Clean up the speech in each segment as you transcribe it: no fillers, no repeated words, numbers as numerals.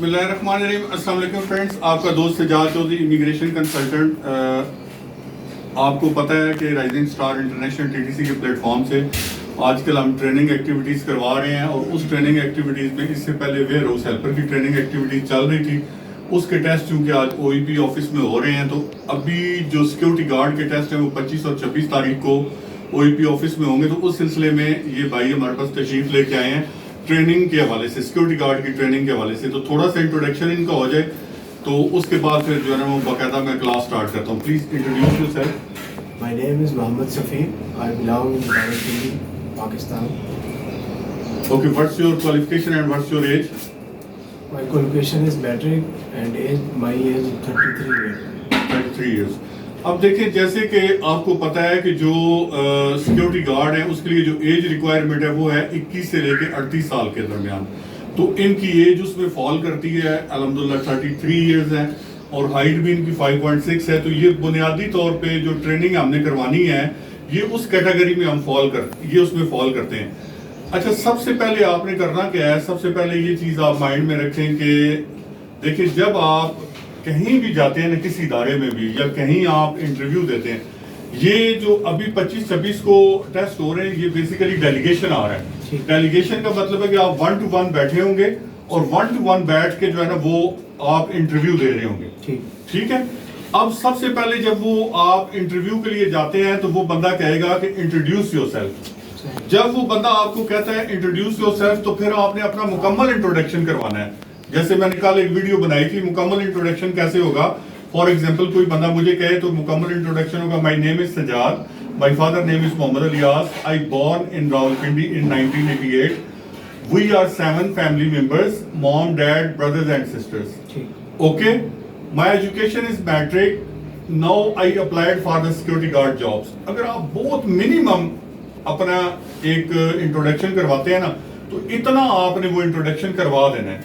بسم اللہ الرحمن الرحیم. السلام علیکم فرینڈس, آپ کا دوست سجاد چودھری, امیگریشن کنسلٹنٹ. آپ کو پتہ ہے کہ rising star international T T C کے پلیٹ فارم سے آج کل ہم ٹریننگ ایکٹیویٹیز کروا رہے ہیں, اور اس ٹریننگ ایکٹیویٹیز میں اس سے پہلے ویئر ہاؤس ہیلپر کی ٹریننگ ایکٹیویٹیز چل رہی تھی. اس کے ٹیسٹ چونکہ آج او ای پی آفس میں ہو رہے ہیں, تو ابھی جو سیکورٹی گارڈ کے ٹیسٹ ہیں وہ 25 اور 26 تاریخ کو او ای پی آفس میں ہوں گے. تو اس سلسلے میں یہ بھائی ہمارے پاس تشریف لے کے آئے ہیں ٹریننگ کے حوالے سے, سیکورٹی گارڈ کی ٹریننگ کے حوالے سے. تو تھوڑا سا انٹروڈکشن ان کا ہو جائے, تو اس کے بعد پھر جو ہے نا وہ باقاعدہ میں کلاس سٹارٹ کرتا ہوں. Please introduce your self. My name is Mohammed Safi. I belong in Rawalpindi, Pakistan. Okay, what's your qualification and what's your age? My qualification is metric and my age is 33 years. 33 years. اب دیکھیں, جیسے کہ آپ کو پتا ہے کہ جو سیکیورٹی گارڈ ہے اس کے لیے جو ایج ریکوائرمنٹ ہے وہ ہے 21 سے لے کے 38 سال کے درمیان. تو ان کی ایج اس میں فال کرتی ہے, الحمدللہ 33 ایئرز ہیں, اور ہائٹ بھی ان کی 5.6 ہے. تو یہ بنیادی طور پہ جو ٹریننگ ہم نے کروانی ہے یہ اس کیٹیگری میں ہم اس میں فال کرتے ہیں. اچھا, سب سے پہلے آپ نے کرنا کیا ہے, سب سے پہلے یہ چیز آپ مائنڈ میں رکھیں کہ دیکھیں جب آپ کہیں بھی جاتے ہیں نا, کسی ادارے میں بھی, یا کہیں آپ انٹرویو دیتے ہیں, یہ جو ابھی 25-26 کو ٹیسٹ ہو رہے ہیں یہ بیسیکلی ڈیلیگیشن آ رہا ہے. ڈیلیگیشن کا مطلب ہے کہ آپ 1 to 1 بیٹھے ہوں گے, اور 1 to 1 بیٹھ کے جو ہے نا وہ آپ انٹرویو دے رہے ہوں گے. ٹھیک ہے. اب سب سے پہلے جب وہ آپ انٹرویو کے لیے جاتے ہیں تو وہ بندہ کہے گا کہ انٹروڈیوس یور سیلف. جب وہ بندہ آپ کو کہتا ہے انٹروڈیوس یور سیلف, تو پھر آپ نے اپنا مکمل انٹروڈکشن کروانا ہے. جیسے میں نے کل ایک ویڈیو بنائی تھی, مکمل انٹروڈکشن کیسے ہوگا. فار ایگزامپل کوئی بندہ مجھے کہے تو مکمل انٹروڈکشن ہوگا, my name is Sajjad, my father name is Muhammad Ilyas, I born in Rawalpindi in 1988, we are 7 family members, mom, dad, brothers and sisters. Okay, my education is matric, now I applied for the security guard jobs. اگر آپ بہت minimum اپنا ایک introduction کرواتے ہیں نا, تو اتنا آپ نے وہ انٹروڈکشن کروا دینا ہے.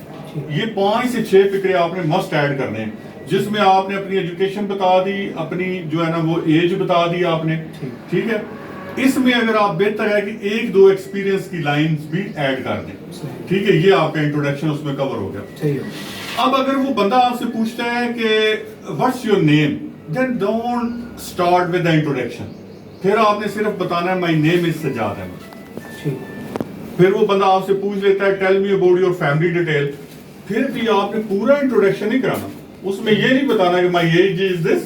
یہ 5 سے 6 فکرے آپ نے مسٹ ایڈ کرنے ہیں, جس میں آپ نے اپنی ایجوکیشن بتا دی, اپنی جو ہے نا وہ ایج بتا دی آپ نے. ٹھیک ہے. اس میں اگر آپ بہتر ہے کہ 1-2 ایکسپیرینس کی لائنز بھی ایڈ کر دیں. ٹھیک ہے, یہ آپ کا انٹروڈکشن اس میں کور ہو گیا. اب اگر وہ بندہ آپ سے پوچھتا ہے کہ what's your name, then don't start with the introduction. پھر آپ نے صرف بتانا ہے مائی نیم از سجاد احمد. پھر وہ بندہ آپ سے پوچھ لیتا ہے tell me about your family detail. پھر بھی آپ نے پورا انٹروڈکشن نہیں کرانا, اس میں یہ نہیں بتانا کہ مائی ایج از دس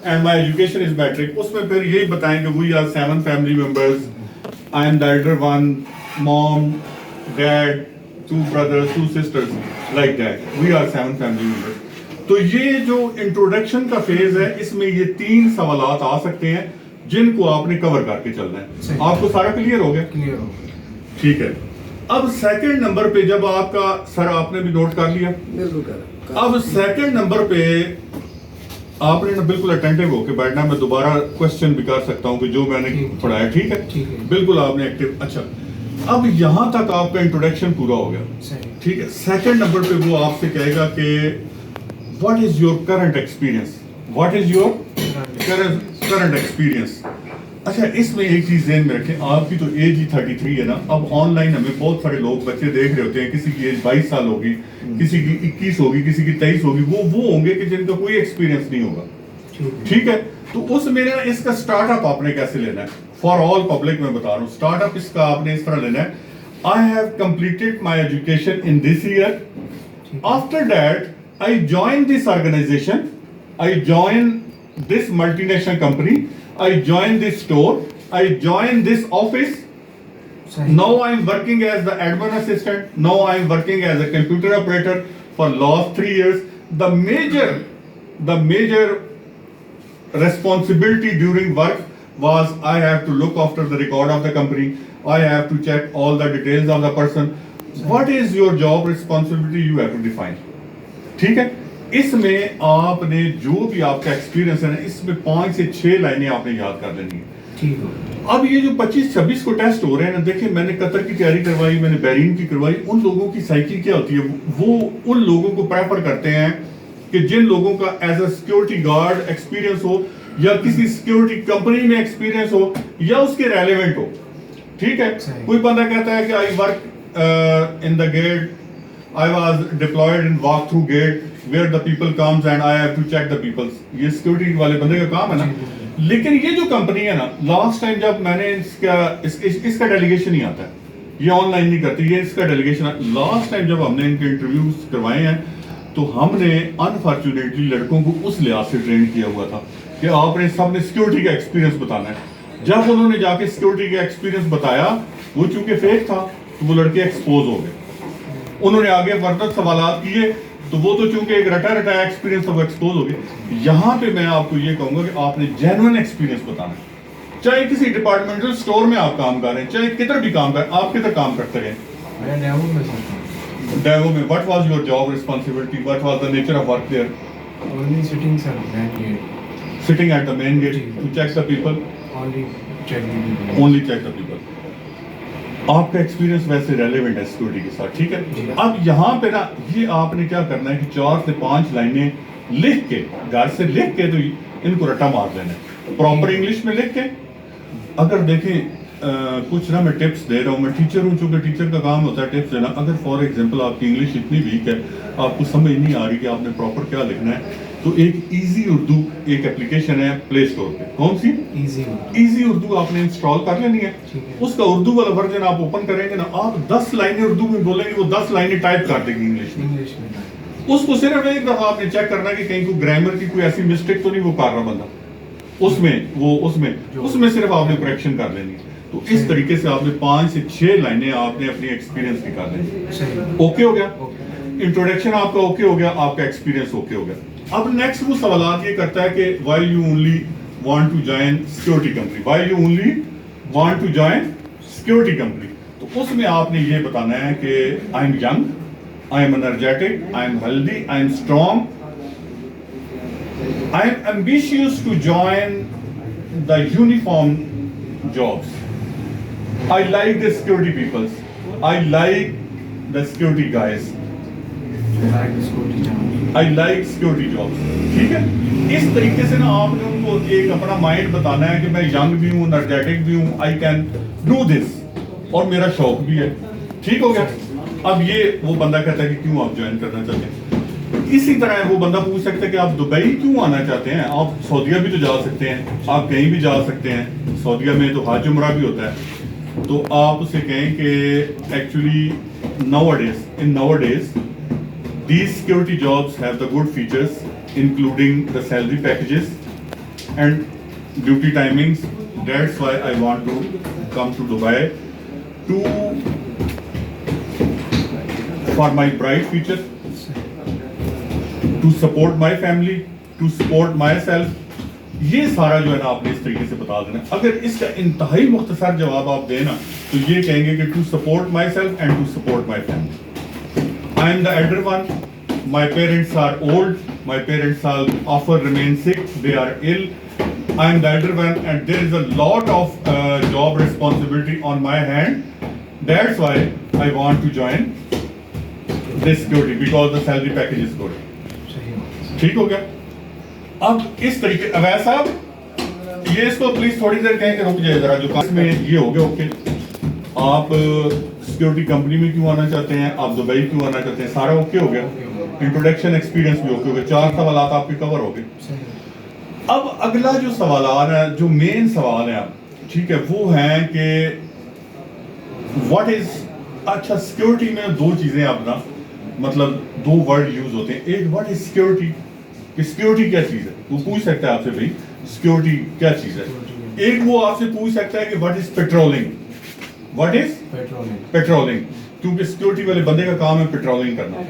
and my education is matric. اس میں پھر یہی بتائیں کہ we are 7 family members, I am the elder one, mom, dad, 2 brothers, 2 sisters, like that. We are 7 family members. تو یہ جو انٹروڈکشن کا فیز ہے, اس میں یہ 3 سوالات آ سکتے ہیں جن کو آپ نے کور کر کے چلنا ہے. آپ کو سارا کلیئر ہو گیا؟ کلیئر ہو گیا. ٹھیک ہے. اب سیکنڈ نمبر پہ جب آپ کا, سر آپ نے بھی نوٹ کر لیا, اب سیکنڈ نمبر پہ آپ نے بالکل اٹینٹیو ہو کے بیٹھنا. میں دوبارہ کوشچن بھی کر سکتا ہوں کہ جو میں نے پڑھایا. ٹھیک ہے, بالکل آپ نے ایکٹیو. اچھا, اب یہاں تک آپ کا انٹروڈکشن پورا ہو گیا. ٹھیک ہے. سیکنڈ نمبر پہ وہ آپ سے کہے گا کہ what is your current experience, what is your current experience. اچھا, اس میں ایک چیز ذہن میں رکھیں, آپ کی تو ایج ہی 33 ہے نا. اب آن لائن ہمیں بہت سارے لوگ بچے دیکھ رہے ہوتے ہیں, کسی کی ایج 22 سال ہوگی, کسی کی 21 ہوگی, کسی کی 23 ہوگی. وہ ہوں گے کہ جن کا کوئی ایکسپیرئنس نہیں ہوگا. ٹھیک ہے. تو اس میں اس کا اسٹارٹ اپ آپ نے کیسے لینا ہے, فار آل پبلک میں بتا رہا ہوں. اسٹارٹ اپ اس کا آپ نے اس طرح لینا ہے, I have completed my education in this year, after that I joined this organization, I joined this multinational company, I joined this store, I joined this office. Now I am working as the admin assistant, now I am working as a computer operator for last 3 years. The major responsibility during work was I have to look after the record of the company, I have to check all the details of the person. What is your job responsibility, you have to define. ٹھیک ہے. اس میں آپ نے جو بھی آپ کا experience ہے نا, اس میں 5 سے 6 لائنیں آپ نے یاد کر لینی ہے. اب یہ جو 25-26 کو ٹیسٹ ہو رہے ہیں نا, دیکھیں میں نے قطر کی تیاری کروائی, میں نے بحرین کی کروائی. ان لوگوں کی سائیکل کیا ہوتی ہے, وہ ان لوگوں کو پریفر کرتے ہیں کہ جن لوگوں کا as a security guard experience ہو, یا کسی سیکورٹی کمپنی میں ایکسپیرینس ہو, یا اس کے ریلیونٹ ہو. ٹھیک ہے. کوئی بندہ کہتا ہے کہ I work in the gate I was deployed in walk through gate where the people comes and I have to check the people. یہ سیکورٹی والے بندے کا کام ہے نا. لیکن یہ جو کمپنی ہے نا, لاسٹ ٹائم جب میں نے اس کا ڈیلیگیشن نہیں آتا ہے, یہ آن لائن نہیں کرتی, یہ اس کا ڈیلیگیشن. لاسٹ ٹائم جب ہم نے ان کے انٹرویوز کروائے ہیں تو ہم نے انفارچونیٹلی لڑکوں کو اس لحاظ سے ٹرین کیا ہوا تھا کہ آپ نے سب نے سیکورٹی کا ایکسپیرینس بتانا ہے. جب انہوں نے جا کے سیکورٹی کا ایکسپیرینس بتایا, وہ چونکہ فیک تھا تو وہ لڑکے ایکسپوز ہو گئے. انہوں نے آگے فردر سوالات کیے تو وہ تو چونکہ ایک رٹا ایکسپیرینس تھا, وہ ایکسپوز ہو گئے. یہاں پہ میں آپ کو یہ کہوں گا کہ آپ نے جینوئن ایکسپیرینس بتانا ہے. چاہے کسی ڈپارٹمنٹل اسٹور میں آپ کام کر رہے ہیں, چاہے کدھر بھی کام کر رہے ہیں, آپ کدھر کام کرتے رہے. میں ڈیمو میں سکتا ڈیمو میں what was your job responsibility, what was the nature of work there? ہوں. Only sitting sir, main gate. Sitting at the main gate to check the people. Only check the people. Only check the people. آپ کا experience ویسے relevant ہے security کے ساتھ, ٹھیک ہے. اب یہاں پہ نا یہ آپ نے کیا کرنا ہے کہ 4 سے 5 لائنیں لکھ کے, گھر سے لکھ کے تو ان کو رٹا مار دینا ہے پراپر انگلش میں لکھ کے. اگر دیکھیں کچھ نا میں ٹپس دے رہا ہوں, میں ٹیچر ہوں, چونکہ ٹیچر کا کام ہوتا ہے ٹپس دینا. اگر فار ایگزامپل آپ کی انگلش اتنی ویک ہے, آپ کو سمجھ نہیں آ رہی کہ آپ نے پراپر کیا لکھنا ہے, تو ایک ایزی اردو ایک اپلیکیشن ہے پلے اسٹور پہ. کون سی؟ ایزی اردو آپ نے انسٹال کر لینی ہے. اس کا اردو والا ورژن آپ اوپن کریں گے نا, آپ 10 لائنیں اردو میں بولیں گے, وہ 10 لائنیں ٹائپ کر دیں گے انگلش میں. اس کو صرف ایک دفعہ آپ نے چیک کرنا ہے کہ کہیں کوئی گرامر کی کوئی ایسی مسٹیک تو نہیں وہ کر رہا بندہ, اس میں صرف آپ نے کریکشن کر لینی ہے. تو اس طریقے سے آپ نے 5 سے 6 لائنیں آپ نے اپنی ایکسپیرینس کی کر لینی. اوکے ہو گیا, انٹروڈکشن آپ کا اوکے ہو گیا, آپ کا ایکسپیرینس اوکے ہو گیا. اب نیکسٹ وہ سوالات یہ کرتا ہے کہ why you only want to join security company, why you only want to join security company. تو اس میں آپ نے یہ بتانا ہے کہ I am young, I am energetic, I am healthy, I am strong, I am ambitious to join the uniform jobs. I like the security peoples. I like the security guys. I like security jobs. ٹھیک ہے. اس طریقے سے نا آپ نے ان کو ایک اپنا مائنڈ بتانا ہے کہ میں ینگ بھی ہوں, انرجیٹک بھی ہوں, I can do this, اور میرا شوق بھی ہے. ٹھیک ہو گیا. اب یہ وہ بندہ کہتا ہے کہ کیوں آپ جوائن کرنا چاہتے ہیں. اسی طرح وہ بندہ پوچھ سکتا ہے کہ آپ دبئی کیوں آنا چاہتے ہیں, آپ سعودیہ بھی تو جا سکتے ہیں, آپ کہیں بھی جا سکتے ہیں, سعودیہ میں تو حج عمرہ بھی ہوتا ہے. تو آپ اسے کہیں کہ actually nowadays these security jobs have the good features including the salary packages and duty timings. That's why I want to come to Dubai for my bright future, to support my family, to support myself. یہ سارا جو ہے نا آپ نے اس طریقے سے بتا دینا. اگر اس کا انتہائی مختصر جواب آپ دیں نا تو یہ کہیں گے کہ to support myself and to support my family. I am the elder one, my parents are old, my parents are آفر remain sick, they are ill. I am the elder one and there is a lot of job responsibility on my hand. That's why I want to join this security because the salary package is good. ٹھیک ہو گیا. اب اس طریقے اویس صاحب یہ اس کو please تھوڑی دیر کہیں کہ رک جائے ذرا, جو کام میں یہ ہو گیا. اوکے, آپ سیکورٹی کمپنی میں کیوں آنا چاہتے ہیں, آپ دبئی کیوں آنا چاہتے ہیں, سارا اوکے ہو گیا. انٹروڈکشن ایکسپیرینس بھی اوکے ہو گیا. 4 سوالات آپ کے کور ہو گئے. اب اگلا جو سوالات ہے, جو مین سوال ہے ٹھیک ہے, وہ ہیں کہ واٹ از, اچھا سیکورٹی میں 2 چیزیں اپنا مطلب 2 ورڈ یوز ہوتے ہیں. ایک واٹ از سیکورٹی, کہ سیکورٹی کیا چیز ہے, وہ پوچھ سکتا ہے آپ سے بھائی سیکورٹی کیا چیز ہے. ایک وہ آپ سے پوچھ سکتا ہے کہ what is patrolling, what is patrolling, کیونکہ سیکورٹی والے بندے کا کام ہے پیٹرولنگ کرنا.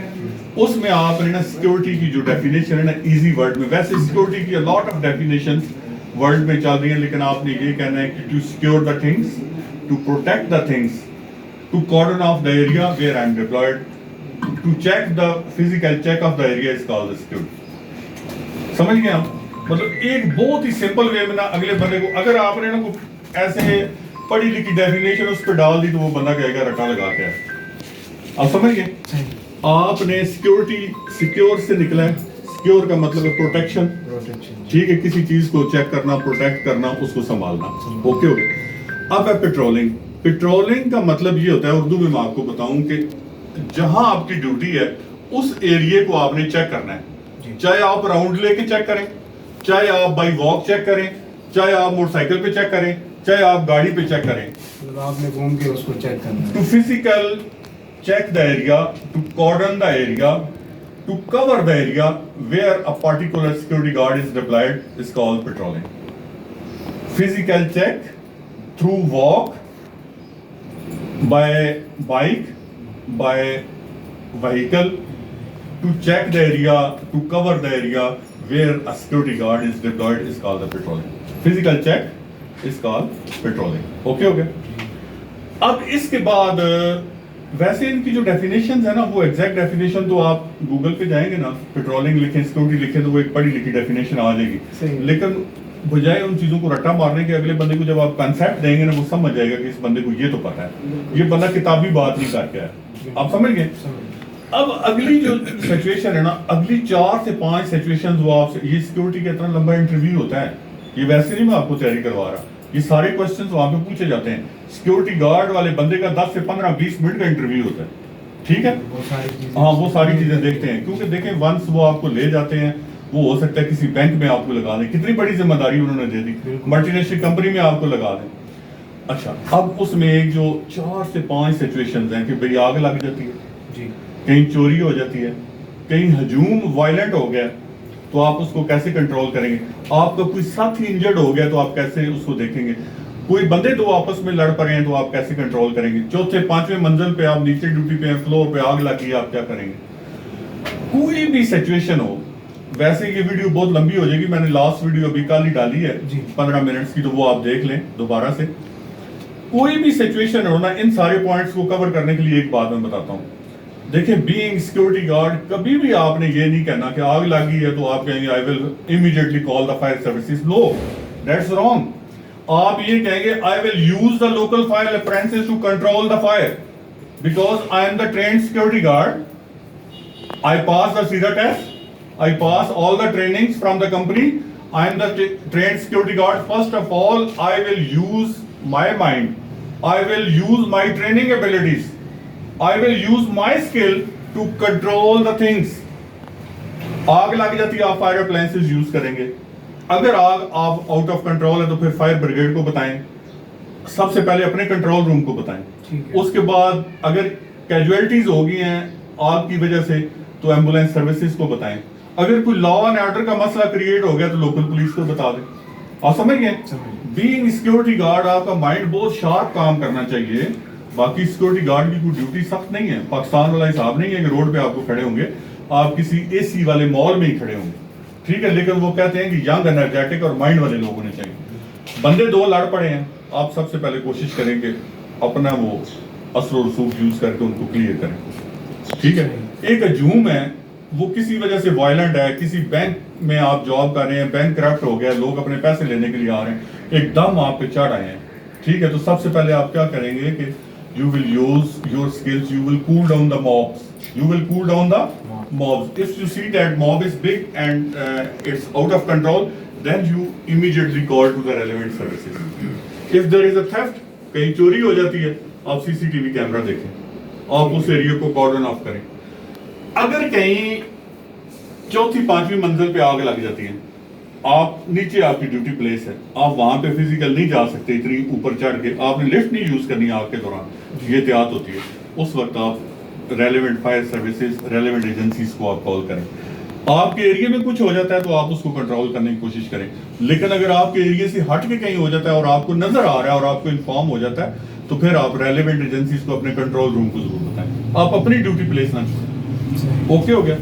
اس میں آپ نے نا سیکورٹی کی جو ڈیفینیشن ہے نا ایزی ورڈ میں, ویسے سیکورٹی کی لاٹ آف ڈیفینیشن ورلڈ میں چل رہی ہیں, لیکن آپ نے یہ کہنا ہے کہ to secure the things, to protect the things, to cordon off the area where I am deployed, to check the physical check of the area is called the security. سمجھ گئے آپ, مطلب ایک بہت ہی سمپل وے میں نا اگلے بندے کو, اگر آپ نے نا ایسے پڑھی لکھی ڈیفینیشن اس پہ ڈال دی تو وہ بندہ کہے گا رٹا لگا کے. آپ سمجھ گئے. آپ نے سیکورٹی, سیکیور سے نکلا ہے, سیکیور کا مطلب ہے پروٹیکشن, ٹھیک ہے, کسی چیز کو چیک کرنا, پروٹیکٹ کرنا, اس کو سنبھالنا. اوکے ہو گیا. اب ہے پیٹرولنگ. پیٹرولنگ کا مطلب یہ ہوتا ہے, اردو میں میں آپ کو بتاؤں کہ جہاں آپ کی ڈیوٹی ہے اس ایریے کو آپ نے چیک کرنا ہے. چاہے آپ راؤنڈ لے کے چیک کریں, چاہے آپ بائی واک چیک کریں, چاہے آپ موٹر سائیکل پہ چیک کریں, چاہے آپ گاڑی پہ چیک کریں. آپ نے گھوم کے اس کو چیک کرنا to physical check the area, to cordon the area, to cover the area where a particular security guard is deployed is called patrolling. Physical check through walk, by bike, by vehicle, to check the area, to cover the area where a security guard is deployed is called the patrolling. Physical check is called patrolling. Okay. اب اس کے بعد ویسے ان کی جو definitions ہیں نا, وہ exact definition تو آپ گوگل پہ جائیں گے نا, پیٹرولنگ لکھیں, سیکورٹی لکھیں, تو وہ ایک پڑھی لکھی ڈیفینیشن آ جائے گی. لیکن بجائے ان چیزوں کو رٹا مارنے کے, اگلے بندے کو جب آپ کنسیپٹ دیں گے نا, وہ سمجھ جائے گا کہ اس بندے کو یہ تو پتا ہے, یہ بندہ کتابی بات نہیں کر کے ہے. آپ سمجھ گئے؟ اب اگلی جو سچویشن ہے نا, اگلی 4 سے 5 سچویشن وہ آپ سے, یہ سیکورٹی کا اتنا لمبا انٹرویو ہوتا ہے, یہ ویسے نہیں میں آپ کو تیاری کروا رہا, یہ سارے کوسچنز وہاں پہ پوچھے جاتے ہیں. سیکورٹی گارڈ والے بندے کا 10 سے 15-20 منٹ کا انٹرویو ہوتا ہے. ٹھیک ہے, ہاں وہ ساری چیزیں دیکھتے ہیں, کیونکہ دیکھیں ونس وہ آپ کو لے جاتے ہیں, وہ ہو سکتا ہے کسی بینک میں آپ کو لگا دیں, کتنی بڑی ذمہ داری انہوں نے دے دی, ملٹی نیشنل کمپنی میں آپ کو لگا دیں. اچھا, اب اس میں ایک جو 4 سے 5 سچویشنز ہیں کہ بھئی آگ لگ جاتی ہے, کہیں چوری ہو جاتی ہے, کہیں ہجوم وائلنٹ ہو گیا, تو آپ اس کو کیسے کنٹرول کریں گے. آپ کا کوئی ساتھی انجرڈ ہو گیا تو آپ کیسے اس کو دیکھیں گے. کوئی بندے دو آپس میں لڑ پڑے ہیں تو آپ کیسے کنٹرول کریں گے. 4تھے 5ویں منزل پہ آپ نیچے ڈیوٹی پہ ہیں, فلور پہ آگ لگی ہے, آپ کیا کریں گے. کوئی بھی سچویشن ہو, ویسے یہ ویڈیو بہت لمبی ہو جائے گی, میں نے لاسٹ ویڈیو ابھی کل ہی ڈالی ہے 15 منٹس کی, تو وہ آپ دیکھ لیں دوبارہ سے. کوئی بھی سچویشن ہو نا, ان سارے پوائنٹس کو کور کرنے کے لیے ایک بات میں بتاتا ہوں. دیکھیں, بینگ سیکورٹی گارڈ, کبھی بھی آپ نے یہ نہیں کہنا کہ آگ لگی ہے تو آپ کہیں گے I will immediately call the fire services. No, that's wrong. آپ یہ کہیں گے I will use the local fire appliances to control the fire because I am the trained security guard. I pass the CISA test. I pass all the trainings from the company. I am the trained security guard. First of all, I will use my mind. I will use my training abilities. I will use my skill to control the things. آگ لگ جاتی ہے, آپ fire appliances use کریں گے. اگر آگ آپ آؤٹ آف کنٹرول ہے تو پھر فائر بریگیڈ کو بتائیں, سب سے پہلے اپنے کنٹرول روم کو بتائیں. اس کے بعد اگر کیجویلٹیز ہو گئی ہیں آگ کی وجہ سے تو ایمبولینس سروسز کو بتائیں. اگر کوئی لا اینڈ آرڈر کا مسئلہ کریٹ ہو گیا تو لوکل پولیس کو بتا دیں. آپ سمجھ گئے؟ بینگ سیکورٹی گارڈ, آپ کا مائنڈ بہت شارپ کام کرنا چاہیے. باقی سیکورٹی گارڈ کی کوئی ڈیوٹی سخت نہیں ہے, پاکستان والا حساب نہیں ہے کہ روڈ پہ آپ کو کھڑے ہوں گے, آپ کسی اے سی والے مال میں ہی کھڑے ہوں گے. ٹھیک ہے, لیکن وہ کہتے ہیں کہ ینگ انرجیٹک اور مائنڈ والے لوگ ہونے چاہیے. بندے 2 لڑ پڑے ہیں, آپ سب سے پہلے کوشش کریں کہ اپنا وہ اثر و رسوخ یوز کر کے ان کو کلیئر کریں. ٹھیک ہے, ایک ہجوم ہے, وہ کسی وجہ سے وائلنٹ ہے, کسی بینک میں آپ جاب کر رہے ہیں, بینک کرپٹ ہو گیا, لوگ اپنے پیسے لینے کے لیے آ رہے ہیں, ایک دم آپ پہ چڑھ آئے ہیں. ٹھیک ہے, تو سب سے پہلے آپ کیا کریں گے کہ you will use your skills, you will cool down the mobs. You will cool down the mobs. If you see that mob is big and it's out of control, then you immediately call to the relevant services. If there is a theft, کہیں چوری ہو جاتی ہے, آپ سی C T V camera دیکھیں, آپ اس area کو cordon of کریں. اگر کہیں 4تھی 5ویں منزل پہ آگ لگ جاتی ہے, آپ نیچے آپ کی ڈیوٹی پلیس ہے, آپ وہاں پہ فزیکل نہیں جا سکتے اتنی اوپر چڑھ کے, آپ نے لفٹ نہیں یوز کرنی آگ کے دوران, یہ احتیاط ہوتی ہے. اس وقت آپ relevant fire services, relevant agencies کو آپ کال کریں. آپ کے ایریا میں کچھ ہو جاتا ہے تو آپ اس کو کنٹرول کرنے کی کوشش کریں, لیکن اگر آپ کے ایریا سے ہٹ کے کہیں ہو جاتا ہے اور آپ کو نظر آ رہا ہے اور آپ کو انفارم ہو جاتا ہے تو پھر آپ ریلیونٹ ایجنسیز کو اپنے کنٹرول روم کو ضرور بتائیں, آپ اپنی ڈیوٹی پلیس نہ چھوڑیں. اوکے ہو گیا.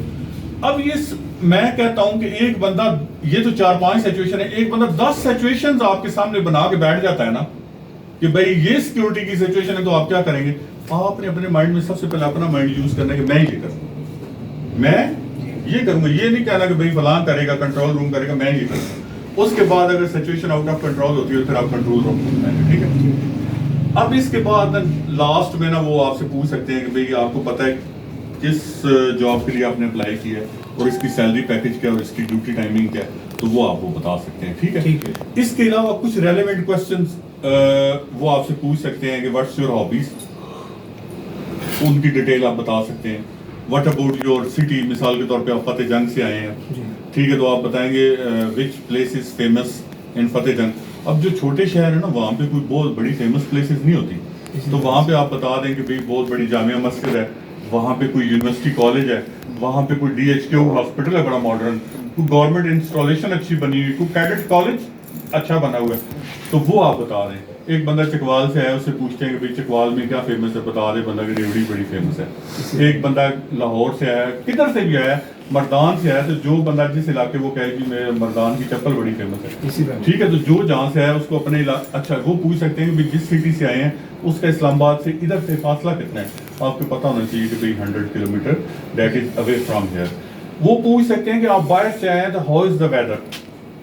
اب یہ میں کہتا ہوں کہ ایک بندہ, یہ تو 4-5 سچویشن ہے, ایک بندہ 10 سچویشنز آپ کے سامنے بنا کے بیٹھ جاتا ہے نا کہ بھائی یہ سیکورٹی کی سچویشن ہے, تو آپ کیا کریں گے؟ آپ نے اپنے مائنڈ میں سب سے پہلے اپنا مائنڈ یوز کرنا ہے کہ میں یہ کروں, میں یہ کروں گا. یہ نہیں کہنا کہ بھائی فلاں کرے گا, کنٹرول روم کرے گا, میں یہ کروں گا. اس کے بعد اگر سچویشن آؤٹ آف کنٹرول ہوتی ہے پھر آپ کنٹرول روم کو بتائیں گے. ٹھیک ہے. اب اس کے بعد لاسٹ میں نا وہ آپ سے پوچھ سکتے ہیں کہ بھئی آپ کو پتہ ہے کس جاب کے لیے آپ نے اپلائی کیا ہے اور اس کی سیلری پیکج کیا ہے اور اس کی ڈیوٹی ٹائمنگ کیا ہے, تو وہ آپ کو بتا سکتے ہیں. ٹھیک ہے. اس کے علاوہ کچھ ریلیونٹ کوسچنز وہ آپ سے پوچھ سکتے ہیں کہ واٹس یور ہابیز, ان کی ڈیٹیل آپ بتا سکتے ہیں. واٹ اباؤٹ یور سٹی, مثال کے طور پہ آپ فتح جنگ سے آئے ہیں, جی ٹھیک ہے, تو آپ بتائیں گے وچ پلیس از فیمس ان فتح جنگ. اب جو چھوٹے شہر ہیں نا وہاں پہ کوئی بہت بڑی فیمس پلیسز نہیں ہوتی, تو وہاں پہ آپ بتا دیں کہ بھئی بہت بڑی جامعہ مسجد ہے, وہاں پہ کوئی یونیورسٹی کالج ہے, وہاں پہ کوئی DHQ ہاسپٹل ہے بڑا ماڈرن, کوئی گورنمنٹ انسٹالیشن اچھی بنی ہوئی, کوئی کیڈٹ کالج اچھا بنا ہوا ہے, تو وہ آپ بتا دیں. ایک بندہ چکوال سے آیا, اس سے پوچھتے ہیں کہ بھئی چکوال میں کیا فیمس ہے, بتا دے بندہ کہ ریوڑی بڑی فیمس ہے. ایک بندہ لاہور سے آیا, کدھر سے بھی آیا, مردان سے آیا, تو جو بندہ جس علاقے وہ کہے کہ میرے مردان کی چپل بڑی فیمس ہے, ٹھیک ہے, تو جو جہاں سے آیا اس کو اپنے اچھا وہ پوچھ سکتے ہیں کہ جس سٹی سے آئے ہیں اس کا اسلام آباد سے ادھر سے فاصلہ کتنا ہے, آپ کو پتہ ہونا چاہیے کہ بھئی 100 kilometre that is away from here. وہ پوچھ سکتے ہیں کہ آپ باہر سے آئے ہیں تو ہاؤ از دا ویدر,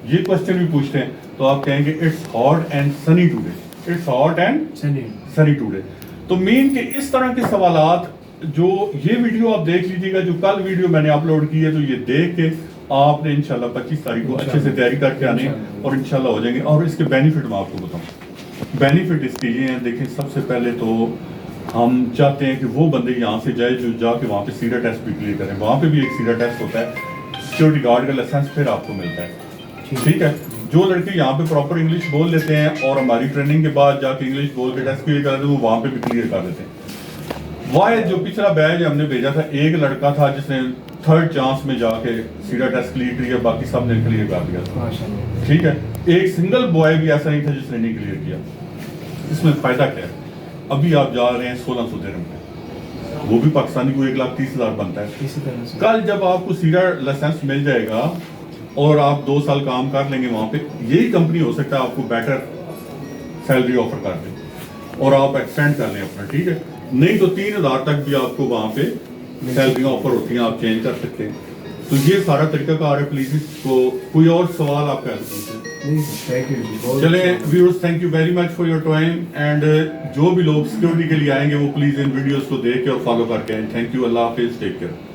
یہ کوشچن بھی پوچھتے ہیں, تو آپ کہیں گے it's hot and sunny today, it's hot and sunny today. تو مین کہ اس طرح کے سوالات, جو یہ ویڈیو آپ دیکھ لیجیے گا, جو کل ویڈیو میں نے اپلوڈ کی ہے, تو یہ دیکھ کے آپ نے انشاءاللہ 25 تاریخ کو اچھے سے تیاری کر کے آنے اور انشاءاللہ ہو جائیں گے. اور اس کے بینیفٹ میں آپ کو بتاؤں, بینیفٹ اس کے یہ ہیں, دیکھیں سب سے پہلے تو ہم چاہتے ہیں کہ وہ بندے یہاں سے جائے جو جا کے وہاں پہ سیرا ٹیسٹ بھی کلیئر کریں. وہاں پہ بھی ایک سیرا ٹیسٹ ہوتا ہے, سیکورٹی گارڈ کا لائسنس پھر آپ کو ملتا ہے, ٹھیک ہے. جو لڑکے یہاں پہ پراپر انگلش بول لیتے ہیں اور ہماری ٹریننگ کے بعد جا کے انگلش بول کے ٹیسٹ کلیئر کر دیتے ہیں, وہ وہاں پہ بھی کلیئر کر دیتے ہیں. واحد جو پچھلا بیچ ہم نے بھیجا تھا, ایک لڑکا تھا جس نے 3rd چانس میں جا کے سیرا ٹیسٹ کلیئر کیا, باقی سب نے کلیئر کر دیا تھا, ٹھیک ہے. ایک سنگل بوائے بھی ایسا نہیں تھا جس نے نہیں کلیئر کیا. اس میں فائدہ کیا ہے, ابھی آپ جا رہے ہیں 1600 درہم میں, وہ بھی پاکستانی کو 1,30,000 بنتا ہے. کل جب آپ کو سیرا لائسنس مل جائے گا اور آپ 2 سال کام کر لیں گے وہاں پہ, یہی کمپنی ہو سکتا ہے آپ کو بیٹر سیلری آفر کر دیں اور آپ ایکسٹینڈ کر لیں اپنا, ٹھیک ہے. نہیں تو 3,000 تک بھی آپ کو وہاں پہ سیلری آفر ہوتی ہیں, آپ چینج کر سکتے ہیں. تو یہ سارا طریقہ کار ہے. پلیز اس کو کوئی اور سوال آپ کا چلیں viewers, thank you very much for your time, and جو بھی لوگ سیکورٹی کے لیے آئیں گے وہ پلیز ان ویڈیوز کو دیکھ کے اور فالو کر کے آئیں. تھینک یو, اللہ حافظ, ٹیک کیئر.